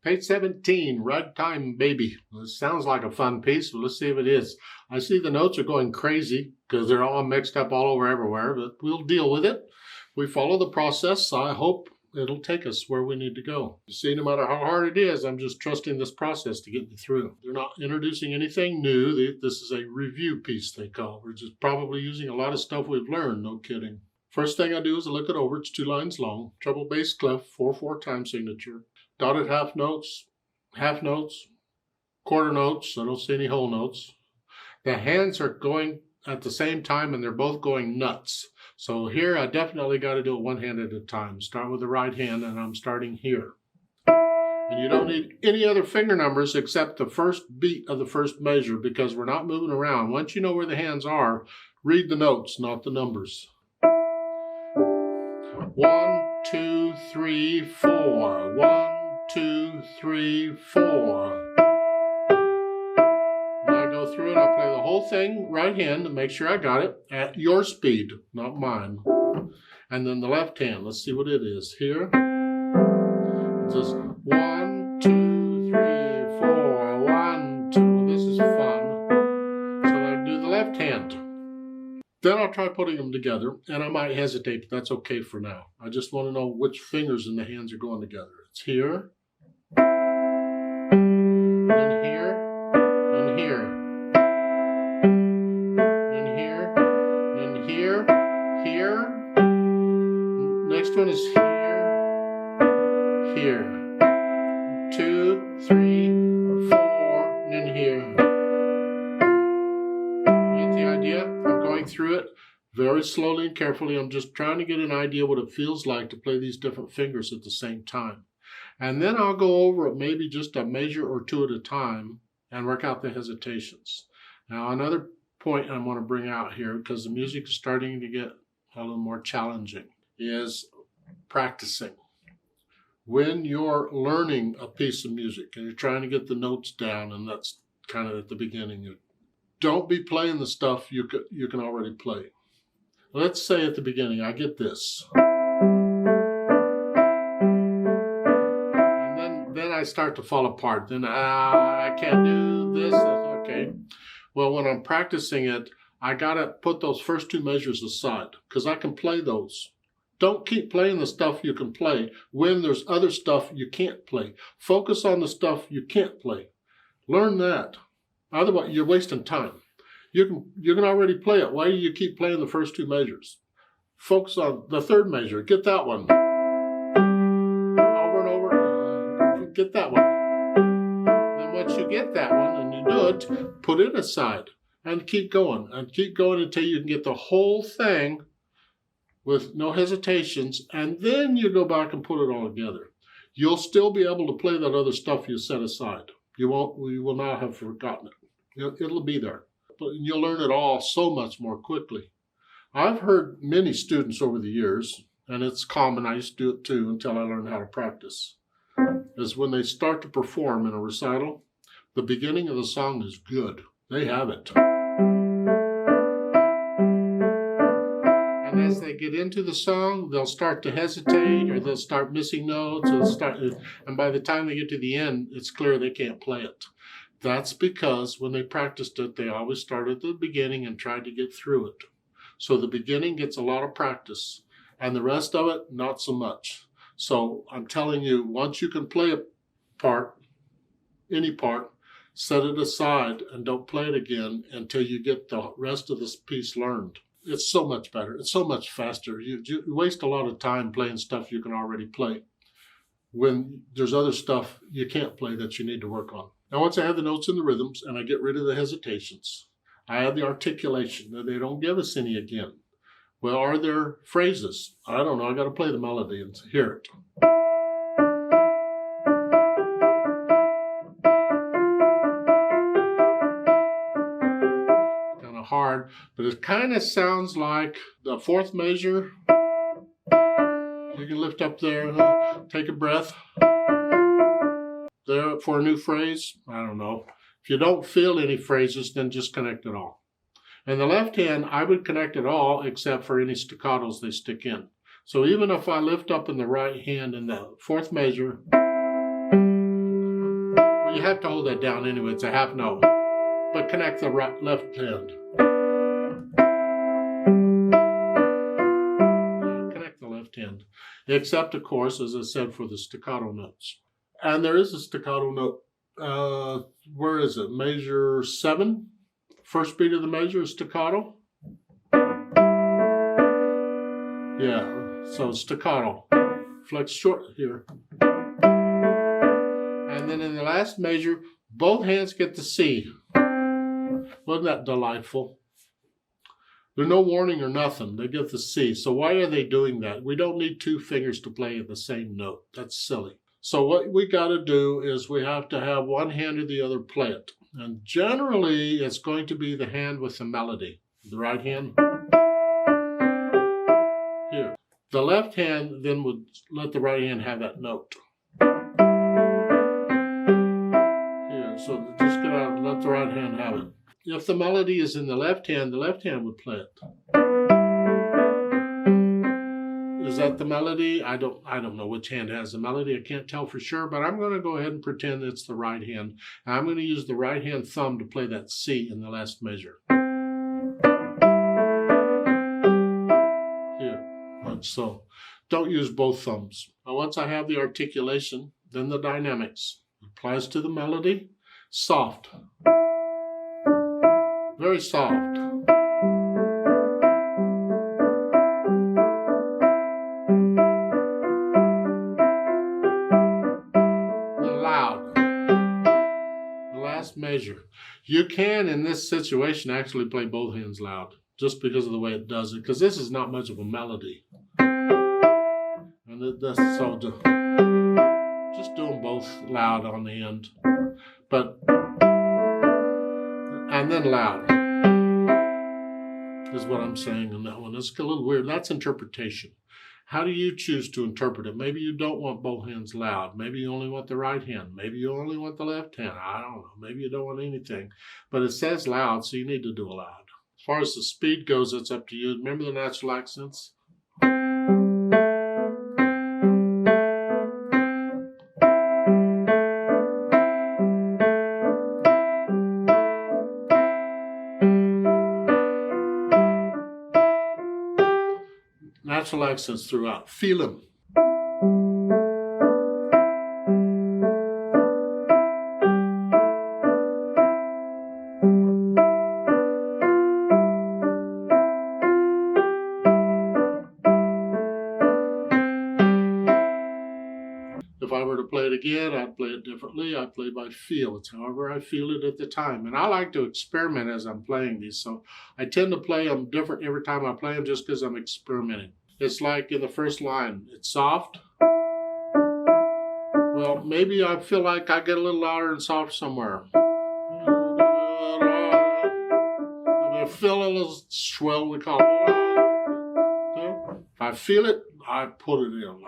Page 17, Ragtime Baby. This sounds like a fun piece, but let's see if it is. I see the notes are going crazy because they're all mixed up all over everywhere, but we'll deal with it. We follow the process. I hope it'll take us where we need to go. You see, no matter how hard it is, I'm just trusting this process to get me through. They're not introducing anything new. This is a review piece, they call. We're just probably using a lot of stuff we've learned, no kidding. First thing I do is I look it over. It's 2 lines long. Treble bass clef, 4/4 time signature. Dotted half notes, quarter notes. I don't see any whole notes. The hands are going at the same time and they're both going nuts. So here I definitely got to do it one hand at a time. Start with the right hand and I'm starting here. And you don't need any other finger numbers except the first beat of the first measure because we're not moving around. Once you know where the hands are, read the notes, not the numbers. 1, 2, 3, 4. 1, 2, 3, 4. Now I go through it. I'll play the whole thing right hand to make sure I got it at your speed, not mine. And then the left hand. Let's see what it is. Here, it's just 1, 2, 3, 4. 1, 2. This is fun. So I do the left hand. Then I'll try putting them together, and I might hesitate, but that's okay for now. I just want to know which fingers in the hands are going together. It's here, and here, and here, and here, and here, here. Next one is here, here. 2, 3, 4, and then here. Get the idea? I'm going through it very slowly and carefully. I'm just trying to get an idea what it feels like to play these different fingers at the same time. And then I'll go over it maybe just a measure or two at a time and work out the hesitations. Now another point I want to bring out here, because the music is starting to get a little more challenging, is practicing. When you're learning a piece of music and you're trying to get the notes down, and that's kind of at the beginning, don't be playing the stuff you can already play. Let's say at the beginning, I get this. And then I start to fall apart. Then I can't do this. Okay. Well, when I'm practicing it, I got to put those first 2 measures aside because I can play those. Don't keep playing the stuff you can play when there's other stuff you can't play. Focus on the stuff you can't play. Learn that. Otherwise, you're wasting time. You can already play it. Why do you keep playing the first 2 measures? Focus on the 3rd measure. Get that one. Over and over. Get that one. Then once you get that one and you do it, put it aside and keep going. And keep going until you can get the whole thing with no hesitations. And then you go back and put it all together. You'll still be able to play that other stuff you set aside. You will not have forgotten it. It'll be there. But you'll learn it all so much more quickly. I've heard many students over the years, and it's common, I used to do it too until I learned how to practice, is when they start to perform in a recital, the beginning of the song is good. They have it. And as they get into the song, they'll start to hesitate or they'll start missing notes. And by the time they get to the end, it's clear they can't play it. That's because when they practiced it, they always started at the beginning and tried to get through it. So the beginning gets a lot of practice, and the rest of it, not so much. So I'm telling you, once you can play a part, any part, set it aside and don't play it again until you get the rest of this piece learned. It's so much better. It's so much faster. You waste a lot of time playing stuff you can already play when there's other stuff you can't play that you need to work on. Now, once I have the notes and the rhythms and I get rid of the hesitations, I have the articulation. They don't give us any again. Well, are there phrases? I don't know. I got to play the melody and hear it. Kind of hard, but it kind of sounds like the 4th measure. You can lift up there and take a breath. There for a new phrase? I don't know. If you don't feel any phrases, then just connect it all. And the left hand, I would connect it all except for any staccatos they stick in. So even if I lift up in the right hand in the 4th measure, You have to hold that down anyway, it's a half note. But connect the left hand. Connect the left hand. Except, of course, as I said, for the staccato notes. And there is a staccato note. Where is it? Measure 7. First beat of the measure is staccato. Yeah, so staccato. Flex short here. And then in the last measure, both hands get the C. Wasn't that delightful? There's no warning or nothing. They get the C. So why are they doing that? We don't need 2 fingers to play the same note. That's silly. So what we got to do is we have to have one hand or the other play it. And generally, it's going to be the hand with the melody. The right hand. Here. The left hand then would let the right hand have that note. Here. So just get out and let the right hand have it. If the melody is in the left hand would play it. Is that the melody? I don't know which hand has the melody. I can't tell for sure, but I'm going to go ahead and pretend it's the right hand. And I'm going to use the right hand thumb to play that C in the last measure. Here, like so. Don't use both thumbs. Now, once I have the articulation, then the dynamics. Applies to the melody. Soft. Very soft. Then loud. The last measure. You can, in this situation, actually play both hands loud, just because of the way it does it, because this is not much of a melody. And that's so just do them both loud on the end. But and then loud is what I'm saying in that one. It's a little weird. That's interpretation. How do you choose to interpret it? Maybe you don't want both hands loud. Maybe you only want the right hand. Maybe you only want the left hand. I don't know. Maybe you don't want anything. But it says loud, so you need to do it loud. As far as the speed goes, it's up to you. Remember the natural accents? Natural accents throughout. Feel them. If I were to play it again, I'd play it differently. I'd play by feel. It's however I feel it at the time. And I like to experiment as I'm playing these. So I tend to play them different every time I play them just because I'm experimenting. It's like in the first line, it's soft. Well, maybe I feel like I get a little louder and soft somewhere. I feel a little swell, we call it. If I feel it, I put it in.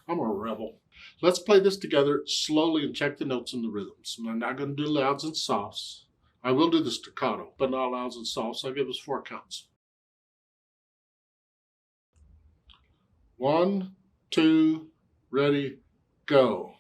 I'm a rebel. Let's play this together slowly and check the notes and the rhythms. I'm not going to do louds and softs. I will do the staccato, but not louds and softs. I'll give us 4 counts. 1, 2, ready, go.